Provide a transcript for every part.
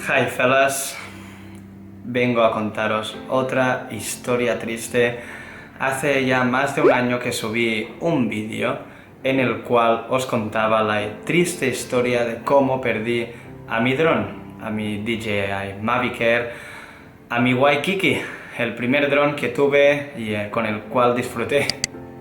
Hi fellas, vengo a contaros otra historia triste. Hace ya más de un año que subí un vídeo en el cual os contaba la triste historia de cómo perdí a mi dron, a mi DJI Mavic Air, a mi Waikiki, el primer dron que tuve y con el cual disfruté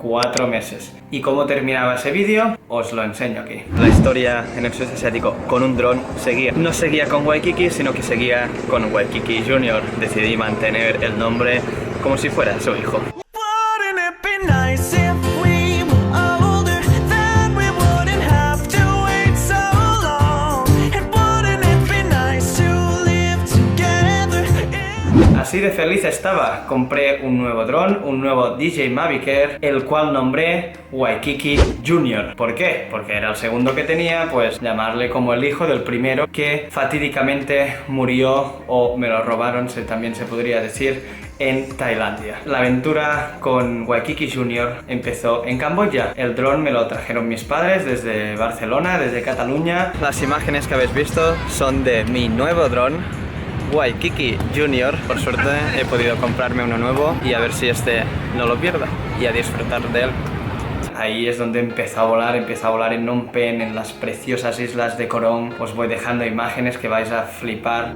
4 meses. ¿Y cómo terminaba ese vídeo? Os lo enseño aquí. La historia en el sudeste asiático con un dron seguía. No seguía con Waikiki, sino que seguía con Waikiki Junior. Decidí mantener el nombre como si fuera su hijo. Así de feliz estaba, compré un nuevo dron, un nuevo DJI Mavic Air, el cual nombré Waikiki Junior. ¿Por qué? Porque era el segundo que tenía, pues llamarle como el hijo del primero que fatídicamente murió, o me lo robaron, también se podría decir, en Tailandia. La aventura con Waikiki Junior empezó en Camboya. El dron me lo trajeron mis padres desde Barcelona, desde Cataluña. Las imágenes que habéis visto son de mi nuevo dron Waikiki Junior. Por suerte he podido comprarme uno nuevo y a ver si este no lo pierdo y a disfrutar de él. Ahí es donde empecé a volar en Phnom Penh, en las preciosas islas de Koh Rong. Os voy dejando imágenes que vais a flipar.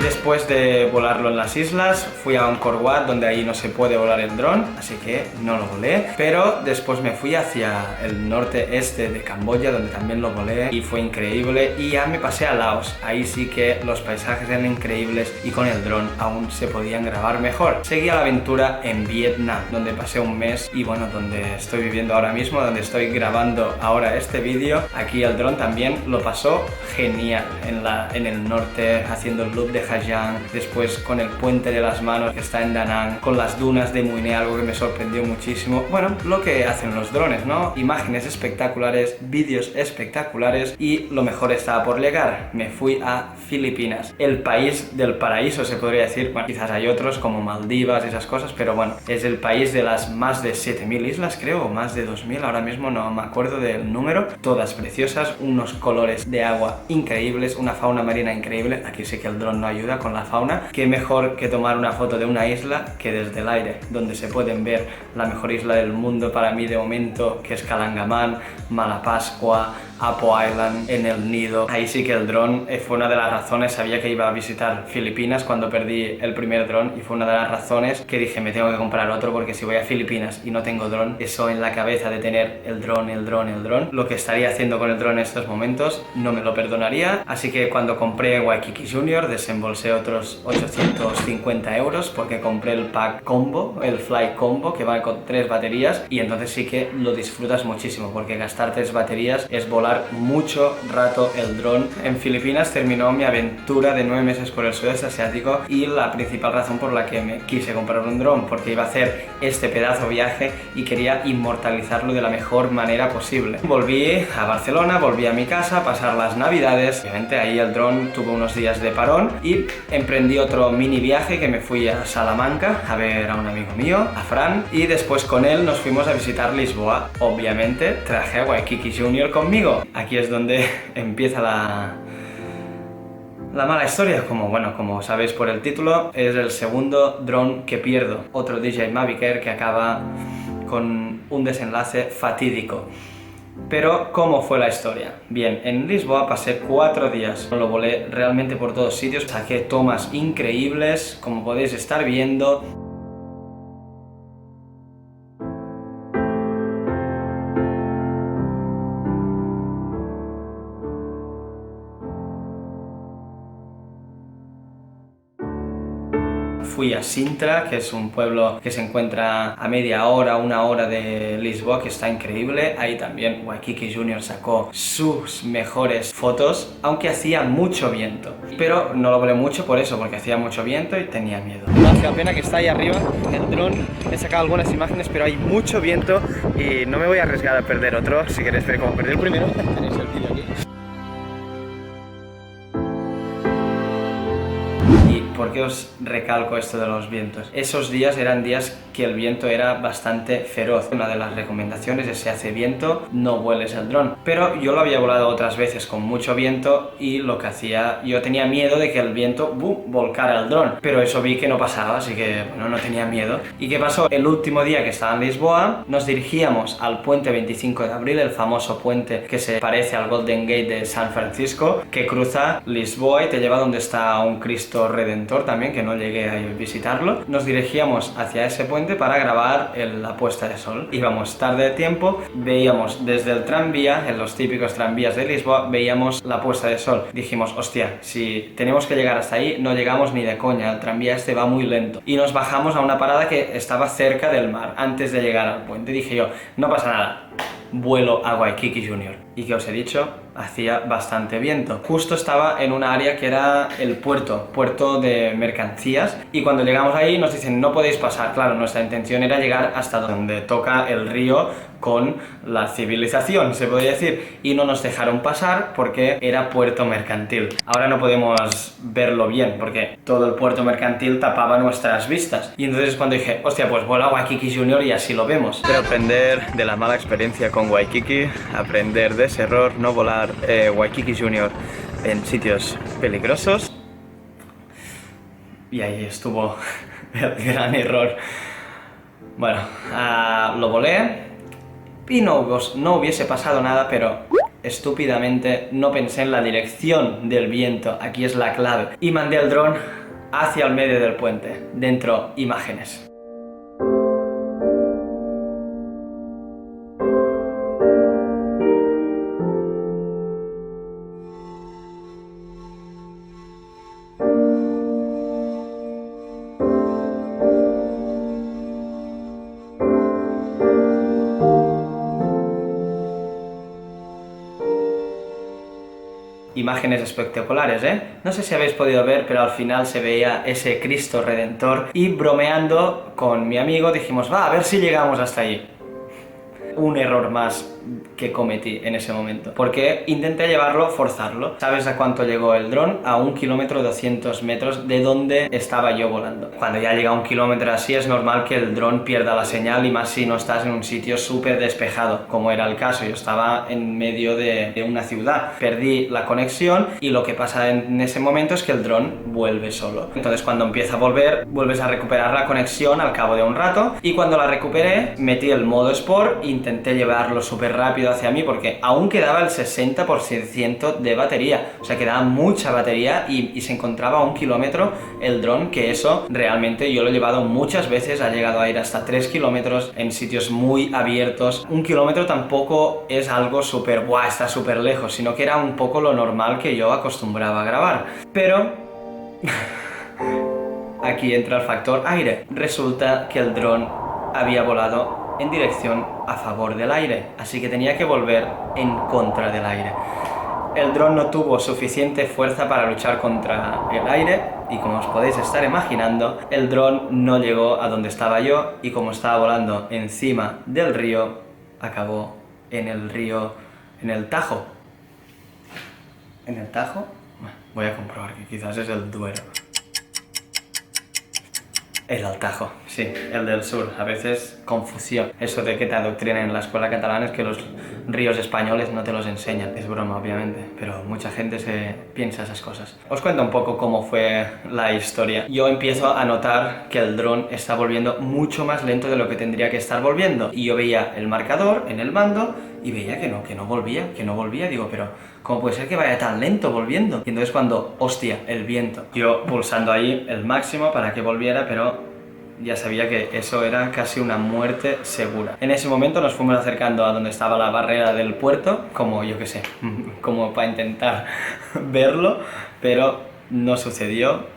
Después de volarlo en las islas, fui a Angkor Wat, donde ahí no se puede volar el dron, así que no lo volé. Pero después me fui hacia el norte-este de Camboya, donde también lo volé y fue increíble. Y ya me pasé a Laos, ahí sí que los paisajes eran increíbles y con el dron aún se podían grabar mejor. Seguí la aventura en Vietnam, donde pasé un mes y bueno, donde estoy viviendo ahora mismo, donde estoy grabando ahora este vídeo. Aquí el dron también lo pasó genial en el norte, haciendo el loop de Ha Giang. Después con el puente de las manos que está en Da Nang, con las dunas de Mui Ne, algo que me sorprendió muchísimo. Bueno, lo que hacen los drones, ¿no? Imágenes espectaculares, vídeos espectaculares y lo mejor estaba por llegar. Me fui a Filipinas, el país del paraíso se podría decir. Bueno, quizás hay otros como Maldivas y esas cosas, pero bueno, es el país de las más de 7000 islas, creo, o más de 2000, ahora mismo no me acuerdo del número. Todas preciosas, unos colores de agua increíbles, una fauna marina increíble. Aquí sí que el dron no ayuda con la fauna. Qué mejor que tomar una foto de una isla que desde el aire, donde se pueden ver la mejor isla del mundo para mí de momento, que es Calangaman, Malapascua, Apo Island, en el Nido. Ahí sí que el dron fue una de las razones. Sabía que iba a visitar Filipinas cuando perdí el primer dron y fue una de las razones que dije me tengo que comprar otro, porque si voy a Filipinas y no tengo dron, eso en la cabeza de tener el dron, lo que estaría haciendo con el dron en estos momentos no me lo perdonaría. Así que cuando compré Waikiki Junior desembolsé otros 850 euros porque compré el pack combo, el Fly Combo, que va con 3 baterías y entonces sí que lo disfrutas muchísimo, porque gastar 3 baterías es volar mucho rato el dron. En Filipinas terminó mi aventura de 9 meses por el sudeste asiático y la principal razón por la que me quise comprar un dron, porque iba a hacer este pedazo viaje y quería inmortalizarlo de la mejor manera posible. Volví a Barcelona, volví a mi casa a pasar las navidades. Obviamente ahí el dron tuvo unos días de parón y emprendí otro mini viaje, que me fui a Salamanca a ver a un amigo mío, a Fran, y después con él nos fuimos a visitar Lisboa. Obviamente traje a Waikiki Junior conmigo. Aquí es donde empieza la mala historia. Como sabéis por el título, es el segundo dron que pierdo, otro DJI Mavic Air que acaba con un desenlace fatídico. Pero, ¿cómo fue la historia? Bien, en Lisboa pasé 4 días. Lo volé realmente por todos sitios. Saqué tomas increíbles, como podéis estar viendo. Fui a Sintra, que es un pueblo que se encuentra a media hora, 1 hora de Lisboa, que está increíble. Ahí también Waikiki Junior sacó sus mejores fotos, aunque hacía mucho viento. Pero no lo volé mucho por eso, porque hacía mucho viento y tenía miedo. Más que la pena que está ahí arriba, el dron. He sacado algunas imágenes, pero hay mucho viento y no me voy a arriesgar a perder otro. Si queréis ver cómo perdí el primero, tenéis el vídeo aquí. por qué os recalco esto de los vientos? Esos días eran días que el viento era bastante feroz. Una de las recomendaciones es: si hace viento, no vueles el dron. Pero yo lo había volado otras veces con mucho viento y lo que hacía, yo tenía miedo de que el viento volcara el dron, pero eso vi que no pasaba, así que bueno, no tenía miedo. ¿Y qué pasó? El último día que estaba en Lisboa, nos dirigíamos al puente 25 de abril, el famoso puente que se parece al Golden Gate de San Francisco, que cruza Lisboa y te lleva donde está un Cristo Redentor también, que no llegué a visitarlo. Nos dirigíamos hacia ese puente para grabar la puesta de sol. Íbamos tarde de tiempo, veíamos desde el tranvía, en los típicos tranvías de Lisboa, veíamos la puesta de sol. Dijimos: hostia, si tenemos que llegar hasta ahí, no llegamos ni de coña, el tranvía este va muy lento. Y nos bajamos a una parada que estaba cerca del mar, antes de llegar al puente. Dije yo: no pasa nada, vuelo a Waikiki Junior. Y que os he dicho, hacía bastante viento. Justo estaba en una área que era el puerto de mercancías, y cuando llegamos ahí nos dicen: no podéis pasar. Claro, nuestra intención era llegar hasta donde toca el río con la civilización, se podría decir, y no nos dejaron pasar porque era puerto mercantil. Ahora no podemos verlo bien porque todo el puerto mercantil tapaba nuestras vistas, y entonces es cuando dije: hostia, pues vuelo a Waikiki Junior y así lo vemos. Pero aprender de la mala experiencia con Waikiki, aprender de ese error, no volar Waikiki Junior en sitios peligrosos. Y ahí estuvo el gran error. Bueno, lo volé y no hubiese pasado nada, pero estúpidamente no pensé en la dirección del viento. Aquí es la clave. Y mandé el dron hacia el medio del puente. Dentro, imágenes. Imágenes espectaculares, ¿eh? No sé si habéis podido ver, pero al final se veía ese Cristo Redentor, y bromeando con mi amigo dijimos: va, a ver si llegamos hasta allí. Un error más que cometí en ese momento, porque intenté llevarlo, forzarlo. ¿Sabes a cuánto llegó el dron? A 1 kilómetro 200 metros de donde estaba yo volando. Cuando ya llega a 1 kilómetro así, es normal que el dron pierda la señal, y más si no estás en un sitio súper despejado, como era el caso. Yo estaba en medio de una ciudad, perdí la conexión, y lo que pasa en ese momento es que el dron vuelve solo. Entonces cuando empieza a volver, vuelves a recuperar la conexión al cabo de un rato, y cuando la recuperé, metí el modo Sport e intenté llevarlo súper rápido hacia mí, porque aún quedaba el 60% de batería, o sea, quedaba mucha batería, y se encontraba a 1 kilómetro el dron, que eso realmente yo lo he llevado muchas veces, ha llegado a ir hasta 3 kilómetros en sitios muy abiertos. 1 kilómetro tampoco es algo súper, ¡buah!, está súper lejos, sino que era un poco lo normal que yo acostumbraba a grabar. Pero aquí entra el factor aire. Resulta que el dron había volado en dirección a favor del aire, así que tenía que volver en contra del aire. El dron no tuvo suficiente fuerza para luchar contra el aire, y como os podéis estar imaginando, el dron no llegó a donde estaba yo, y como estaba volando encima del río, acabó en el río, en el Tajo. ¿En el Tajo? Bueno, voy a comprobar, que quizás es el Duero. El Tajo, sí, el del sur. A veces confusión. Eso de que te adoctrinen en la escuela catalana es que los ríos españoles no te los enseñan. Es broma, obviamente, pero mucha gente se piensa esas cosas. Os cuento un poco cómo fue la historia. Yo empiezo a notar que el dron está volviendo mucho más lento de lo que tendría que estar volviendo. Y yo veía el marcador en el mando y veía que no volvía. Digo, pero ¿cómo puede ser que vaya tan lento volviendo? Y entonces cuando, hostia, el viento. Yo pulsando ahí el máximo para que volviera, pero ya sabía que eso era casi una muerte segura. En ese momento nos fuimos acercando a donde estaba la barrera del puerto, como yo que sé, como para intentar verlo, pero no sucedió.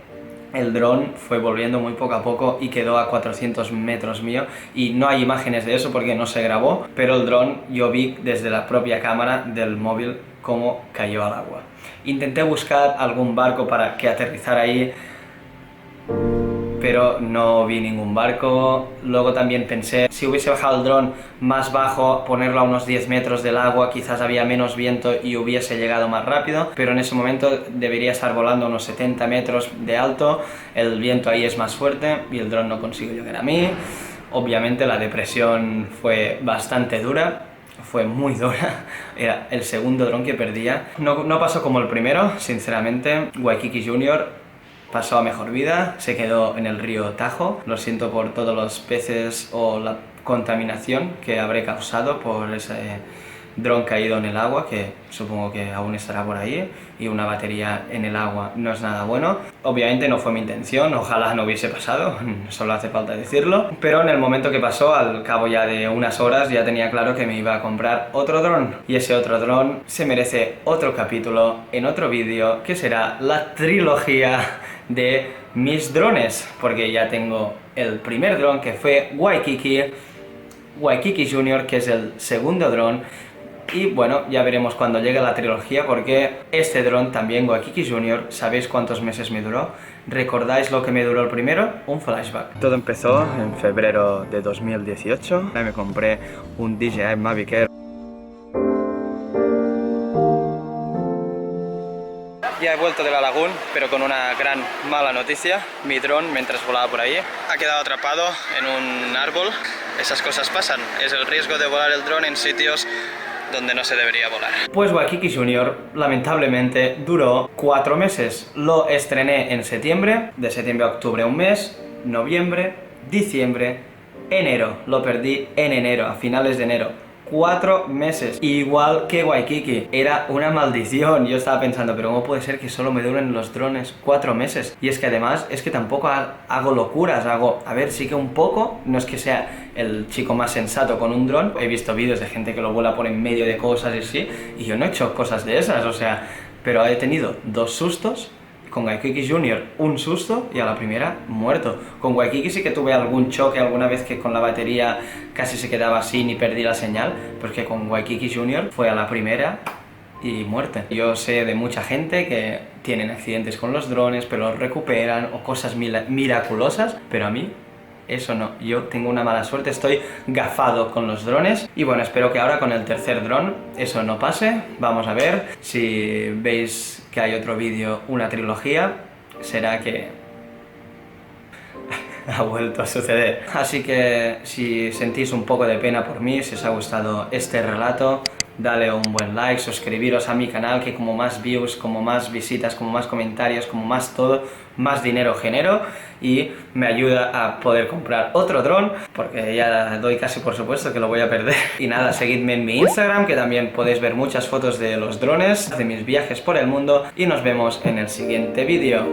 El dron fue volviendo muy poco a poco y quedó a 400 metros mío, y no hay imágenes de eso porque no se grabó, pero el dron yo vi desde la propia cámara del móvil cómo cayó al agua. Intenté buscar algún barco para que aterrizara ahí, pero no vi ningún barco. Luego también pensé, si hubiese bajado el dron más bajo, ponerlo a unos 10 metros del agua, quizás había menos viento y hubiese llegado más rápido, pero en ese momento debería estar volando a unos 70 metros de alto, el viento ahí es más fuerte y el dron no consiguió llegar a mí. Obviamente la depresión fue bastante dura, fue muy dura, era el segundo dron que perdía. No pasó como el primero, sinceramente. Waikiki Junior pasó a mejor vida, se quedó en el río Tajo. Lo siento por todos los peces o la contaminación que habré causado por ese dron caído en el agua, que supongo que aún estará por ahí, y una batería en el agua no es nada bueno. Obviamente no fue mi intención, ojalá no hubiese pasado, solo hace falta decirlo, pero en el momento que pasó, al cabo ya de unas horas, ya tenía claro que me iba a comprar otro dron, y ese otro dron se merece otro capítulo en otro vídeo, que será la trilogía de mis drones, porque ya tengo el primer dron, que fue Waikiki Junior, que es el segundo dron. Y bueno, ya veremos cuando llegue la trilogía, porque este dron también, Waikiki Junior, ¿sabéis cuántos meses me duró? ¿Recordáis lo que me duró el primero? Un flashback. Todo empezó en febrero de 2018. Me compré un DJI Mavic Air. Ya he vuelto de la Lagoon, pero con una gran mala noticia. Mi dron, mientras volaba por ahí, ha quedado atrapado en un árbol. Esas cosas pasan. Es el riesgo de volar el dron en sitios donde no se debería volar. Pues Waikiki Junior lamentablemente duró 4 meses. Lo estrené en septiembre, de septiembre a octubre un mes, noviembre, diciembre, enero. Lo perdí en enero, a finales de enero. 4 meses, igual que Waikiki. Era una maldición. Yo estaba pensando, pero ¿cómo puede ser que solo me duren los drones 4 meses? Y es que además, es que tampoco hago locuras, a ver, sí que un poco, no es que sea el chico más sensato con un dron. He visto vídeos de gente que lo vuela por en medio de cosas y así, y yo no he hecho cosas de esas, o sea, pero he tenido 2 sustos. Con Waikiki Junior un susto y a la primera muerto. Con Waikiki sí que tuve algún choque alguna vez, que con la batería casi se quedaba sin y perdí la señal, pero es que con Waikiki Junior fue a la primera y muerte. Yo sé de mucha gente que tienen accidentes con los drones, pero los recuperan o cosas miraculosas, pero a mí eso no. Yo tengo una mala suerte, estoy gafado con los drones. Y bueno, espero que ahora con el tercer dron eso no pase. Vamos a ver si veis que hay otro vídeo, una trilogía, será que ha vuelto a suceder. Así que si sentís un poco de pena por mí, si os ha gustado este relato, dale un buen like, suscribiros a mi canal, que como más views, como más visitas, como más comentarios, como más todo, más dinero genero y me ayuda a poder comprar otro dron, porque ya doy casi por supuesto que lo voy a perder. Y nada, seguidme en mi Instagram, que también podéis ver muchas fotos de los drones, de mis viajes por el mundo, y nos vemos en el siguiente vídeo.